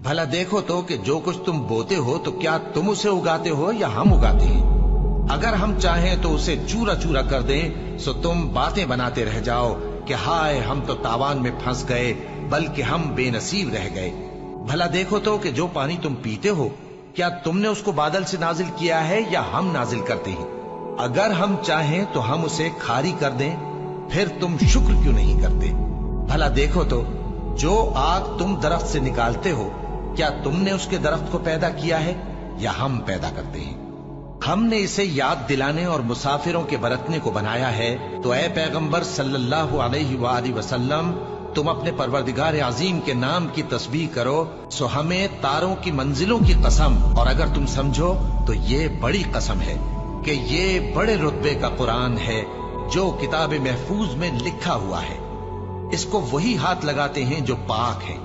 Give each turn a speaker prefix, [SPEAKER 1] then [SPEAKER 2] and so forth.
[SPEAKER 1] भला देखो तो कि जो कुछ तुम बोते हो तो क्या तुम उसे उगाते हो या हम उगाते हैं। अगर हम चाहें तो उसे चूरा चूरा कर दें, सो तुम बातें बनाते रह जाओ कि हाय हम तो तावान में फंस गए, बल्कि हम बेनसीब रह गए। भला देखो तो कि जो पानी तुम पीते हो क्या तुमने उसको बादल से नाजिल किया है या हम नाजिल करते हैं। अगर हम चाहें तो हम उसे खारी कर दें, फिर तुम शुक्र क्यों नहीं करते। भला देखो तो जो आग तुम दरख्त से निकालते हो क्या तुमने उसके दरख्त को पैदा किया है या हम पैदा करते हैं। हमने इसे याद दिलाने और मुसाफिरों के बरतने को बनाया है, तो ए पैगंबर सल्लल्लाहु अलैहि वसल्लम तुम अपने परवरदिगार अजीम के नाम की तस्बीह करो, सो हमें तारों की मंजिलों की कसम, और अगर तुम समझो तो ये बड़ी कसम है कि ये बड़े रुतबे का कुरान है जो किताब महफूज में लिखा हुआ है। इसको वही हाथ लगाते हैं जो पाक है।